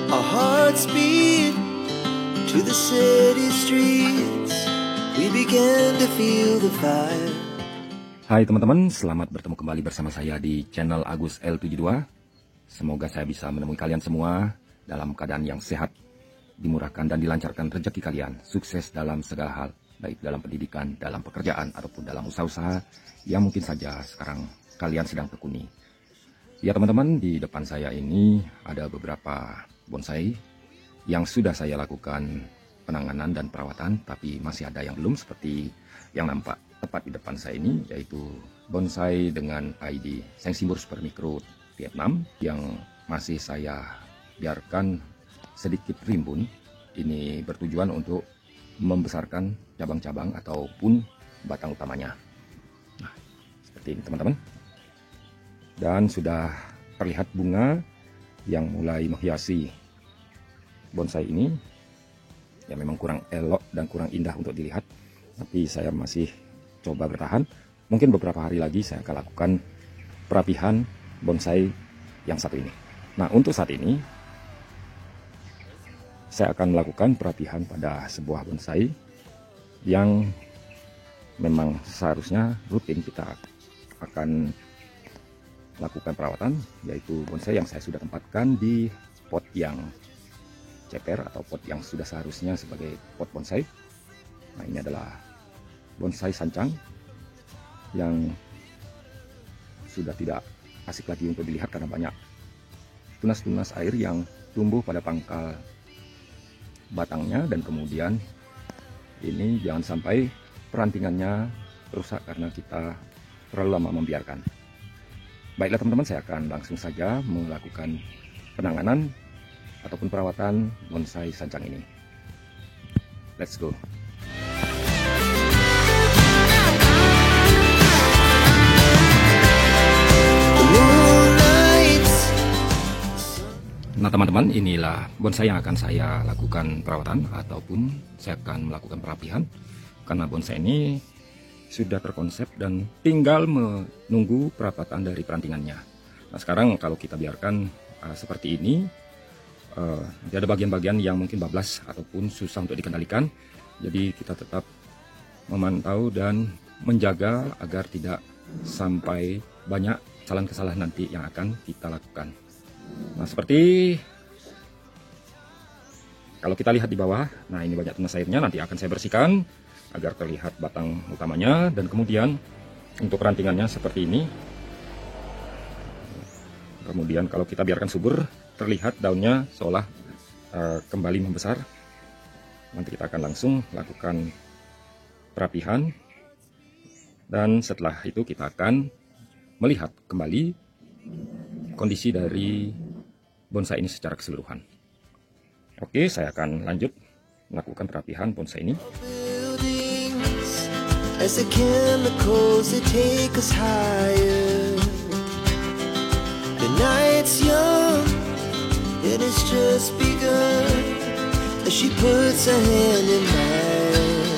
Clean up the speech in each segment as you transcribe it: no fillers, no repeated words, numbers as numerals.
Our hearts beat to the city streets. We began to feel the fire. Hai teman-teman, selamat bertemu kembali bersama saya di channel Agus L72. Semoga saya bisa menemui kalian semua dalam keadaan yang sehat, dimurahkan dan dilancarkan rezeki kalian, sukses dalam segala hal, baik dalam pendidikan, dalam pekerjaan, ataupun dalam usaha-usaha yang mungkin saja sekarang kalian sedang tekuni. Ya teman-teman, di depan saya ini ada beberapa bonsai yang sudah saya lakukan penanganan dan perawatan, tapi masih ada yang belum, seperti yang nampak tepat di depan saya ini, yaitu bonsai dengan ID Sengsimbur Super Mikro Vietnam yang masih saya biarkan sedikit rimbun. Ini bertujuan untuk membesarkan cabang-cabang ataupun batang utamanya. Nah, seperti ini teman-teman. Dan sudah terlihat bunga yang mulai menghiasi bonsai ini. Ya memang kurang elok dan kurang indah untuk dilihat, tapi saya masih coba bertahan. Mungkin beberapa hari lagi saya akan lakukan perapihan bonsai yang satu ini. Nah, untuk saat ini saya akan melakukan perapihan pada sebuah bonsai yang memang seharusnya rutin kita akan lakukan perawatan, yaitu bonsai yang saya sudah tempatkan di pot yang ceper atau pot yang sudah seharusnya sebagai pot bonsai. Nah, ini adalah bonsai sancang yang sudah tidak asik lagi untuk dilihat karena banyak tunas-tunas air yang tumbuh pada pangkal batangnya, dan kemudian ini jangan sampai perantingannya rusak karena kita terlalu lama membiarkan. Baiklah teman-teman, saya akan langsung saja melakukan penanganan ataupun perawatan bonsai sancang ini. Let's go. Nah teman-teman, inilah bonsai yang akan saya lakukan perawatan ataupun saya akan melakukan perapihan, karena bonsai ini sudah terkonsep dan tinggal menunggu perawatan dari perantingannya. Nah sekarang kalau kita biarkan seperti ini, ada bagian-bagian yang mungkin bablas ataupun susah untuk dikendalikan. Jadi kita tetap memantau dan menjaga agar tidak sampai banyak kesalahan-kesalahan nanti yang akan kita lakukan. Nah seperti kalau kita lihat di bawah, nah ini banyak tunas airnya, nanti akan saya bersihkan agar terlihat batang utamanya, dan kemudian untuk rantingannya seperti ini. Kemudian kalau kita biarkan subur, terlihat daunnya seolah kembali membesar. Nanti kita akan langsung lakukan perapihan, dan setelah itu kita akan melihat kembali kondisi dari bonsai ini secara keseluruhan. Oke, saya akan lanjut melakukan perapihan bonsai ini. As the chemicals that take us higher. The night's young and it's just begun. As she puts her hand in mine,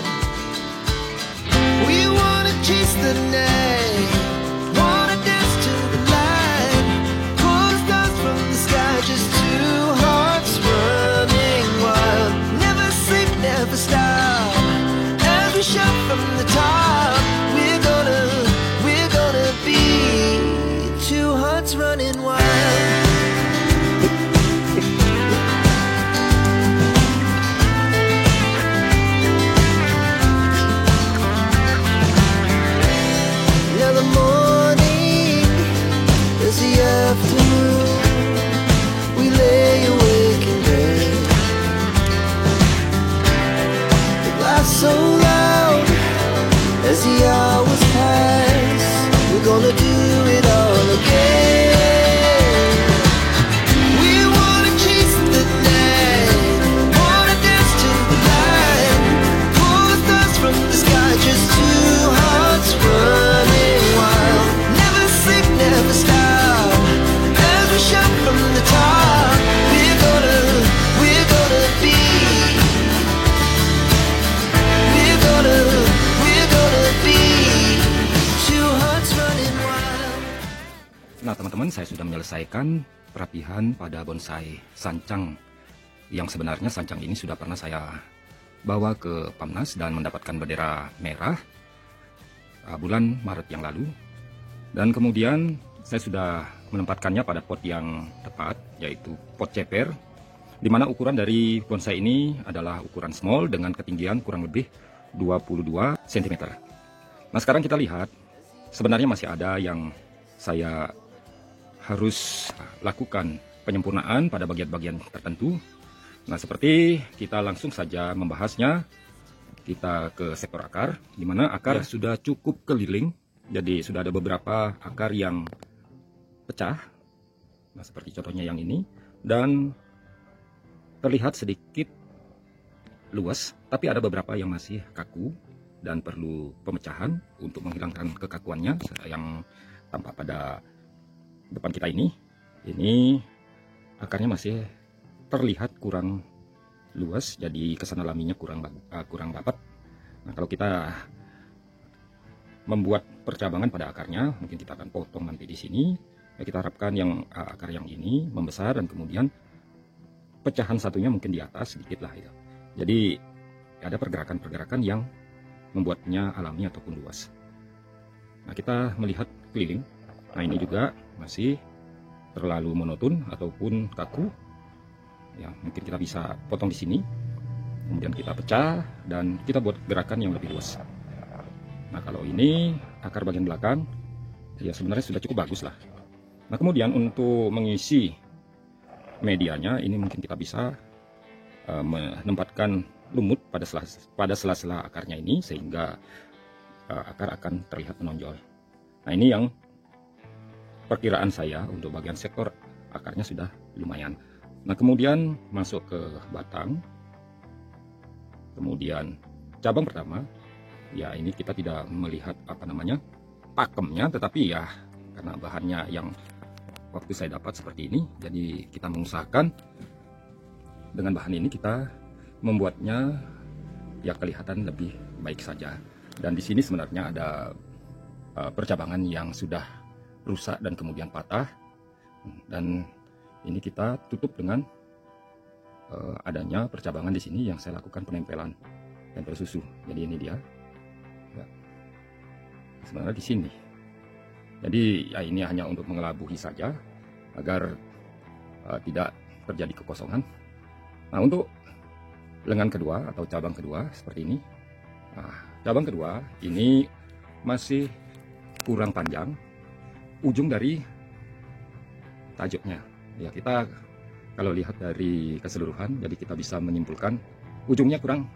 we wanna chase the night, wanna dance to the light, pull the stars from the sky, just two hearts running wild. Never sleep, never stop, as we shout from the top. We're gonna be two hearts running wild. Now the morning is the afternoon. We lay awake in bed. The glass so loud as the hours pass. We're gonna do it all again. We wanna chase the night, wanna dance to the light, pull the stars from the sky, just two hearts running wild. Never sleep, never stop, as we shout from the top. We're gonna be, we're gonna be two hearts running wild. Nah teman-teman, saya sudah menyelesaikan perapihan pada bonsai sancang Yang sebenarnya sancang ini sudah pernah saya bawa ke Pamnas dan mendapatkan bendera merah bulan Maret yang lalu. Dan kemudian saya sudah menempatkannya pada pot yang tepat, yaitu pot ceper, di mana ukuran dari bonsai ini adalah ukuran small dengan ketinggian kurang lebih 22 cm. Nah, sekarang kita lihat, sebenarnya masih ada yang saya harus lakukan penyempurnaan pada bagian-bagian tertentu. Nah, seperti kita langsung saja membahasnya, kita ke sektor akar, di mana akar sudah cukup keliling. Jadi sudah ada beberapa akar yang pecah, nah seperti contohnya yang ini, dan terlihat sedikit luas, tapi ada beberapa yang masih kaku dan perlu pemecahan untuk menghilangkan kekakuannya yang tampak pada depan kita ini. Ini akarnya masih terlihat kurang luas, jadi kesan alaminya kurang dapat. Nah, kalau kita membuat percabangan pada akarnya, mungkin kita akan potong nanti di sini. Ya, kita harapkan yang akar yang ini membesar dan kemudian pecahan satunya mungkin di atas sedikit lah itu. Jadi ada pergerakan-pergerakan yang membuatnya alami ataupun luas. Nah, kita melihat keliling. Nah, ini juga masih terlalu monoton ataupun kaku. Ya, mungkin kita bisa potong di sini. Kemudian kita pecah dan kita buat gerakan yang lebih luas. Nah, kalau ini akar bagian belakang, ya sebenarnya sudah cukup bagus lah. Nah, kemudian untuk mengisi medianya, ini mungkin kita bisa menempatkan lumut pada sela-sela akarnya ini, sehingga akar akan terlihat menonjol. Nah, ini yang perkiraan saya untuk bagian sektor akarnya sudah lumayan. Nah, kemudian masuk ke batang, kemudian cabang pertama. Ya, ini kita tidak melihat pakemnya, tetapi ya karena bahannya yang waktu saya dapat seperti ini, jadi kita mengusahakan dengan bahan ini kita membuatnya ya kelihatan lebih baik saja. Dan di sini sebenarnya ada percabangan yang sudah rusak dan kemudian patah, dan ini kita tutup dengan adanya percabangan di sini yang saya lakukan penempelan tempel susu. Jadi ini dia. Ya. Sebenarnya di sini. Jadi ya ini hanya untuk mengelabuhi saja agar tidak terjadi kekosongan. Nah, untuk lengan kedua atau cabang kedua seperti ini. Nah, cabang kedua ini masih kurang panjang ujung dari tajuknya. Ya, kita kalau lihat dari keseluruhan, jadi kita bisa menyimpulkan ujungnya kurang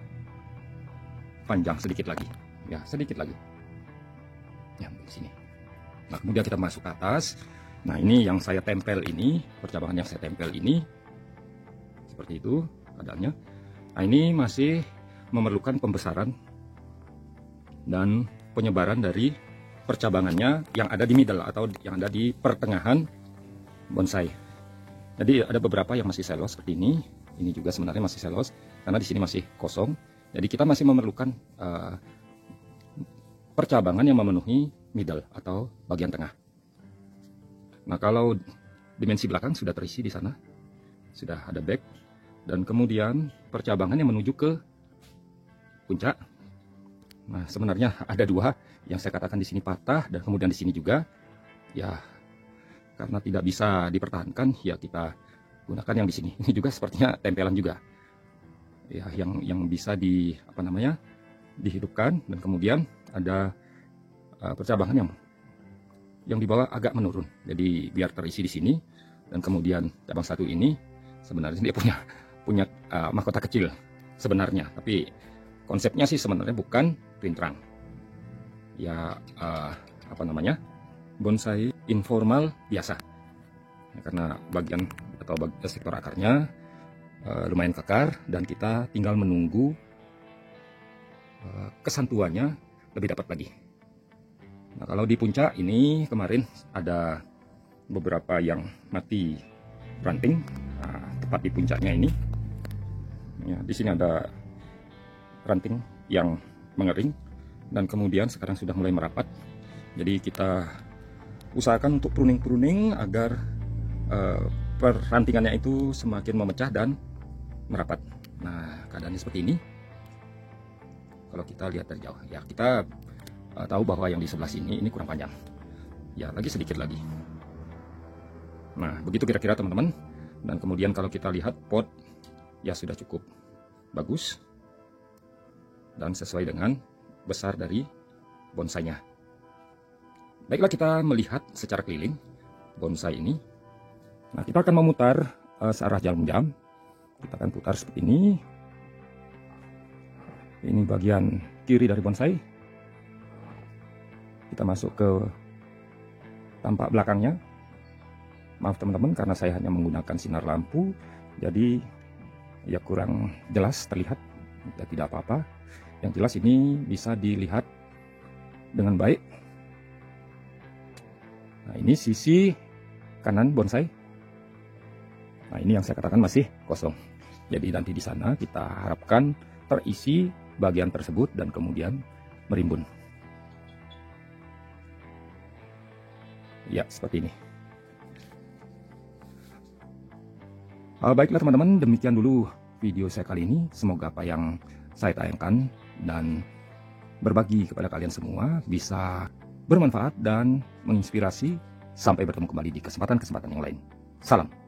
panjang sedikit lagi. Ya, sedikit lagi. Ya, di sini. Nah, kemudian kita masuk ke atas. Nah, ini yang saya tempel ini, percabangan yang saya tempel ini seperti itu keadaannya. Nah, ini masih memerlukan pembesaran dan penyebaran dari percabangannya yang ada di middle atau yang ada di pertengahan bonsai. Jadi ada beberapa yang masih selos seperti ini. Ini juga sebenarnya masih selos karena di sini masih kosong. Jadi kita masih memerlukan percabangan yang memenuhi middle atau bagian tengah. Nah, kalau dimensi belakang sudah terisi di sana, sudah ada back, dan kemudian percabangan yang menuju ke puncak. Nah, sebenarnya ada dua yang saya katakan di sini patah dan kemudian di sini juga. Ya, karena tidak bisa dipertahankan, ya kita gunakan yang di sini. Ini juga sepertinya tempelan juga. Ya, yang bisa dihidupkan, dan kemudian ada percabangan yang di bawah agak menurun. Jadi biar terisi di sini, dan kemudian cabang satu ini sebenarnya dia punya mahkota kecil sebenarnya, tapi konsepnya sih sebenarnya bukan pintrang. Ya bonsai informal biasa. Ya, karena bagian atau sektor akarnya lumayan kekar dan kita tinggal menunggu kesantuannya lebih dapat lagi. Nah, kalau di puncak ini kemarin ada beberapa yang mati ranting, tepat di puncaknya ini. Ya, di sini ada ranting yang mengering dan kemudian sekarang sudah mulai merapat. Jadi kita usahakan untuk pruning agar perantingannya itu semakin memecah dan merapat. Nah, keadaannya seperti ini. Kalau kita lihat dari jauh, ya kita tahu bahwa yang di sebelah sini ini kurang panjang. Ya, lagi sedikit lagi. Nah, begitu kira-kira teman-teman. Dan kemudian kalau kita lihat pot, ya sudah cukup bagus dan sesuai dengan besar dari bonsainya. Baiklah, kita melihat secara keliling bonsai ini. Nah, kita akan memutar searah jarum jam. Kita akan putar seperti ini. Ini bagian kiri dari bonsai. Kita masuk ke tampak belakangnya. Maaf teman-teman, karena saya hanya menggunakan sinar lampu, jadi ya kurang jelas terlihat. Ya tidak apa-apa. Yang jelas ini bisa dilihat dengan baik. Nah, ini sisi kanan bonsai. Nah, ini yang saya katakan masih kosong. Jadi nanti di sana kita harapkan terisi bagian tersebut dan kemudian merimbun. Ya, seperti ini. Baiklah teman-teman, demikian dulu video saya kali ini. Semoga apa yang saya tayangkan dan berbagi kepada kalian semua bisa bermanfaat dan menginspirasi. Sampai bertemu kembali di kesempatan-kesempatan yang lain. Salam.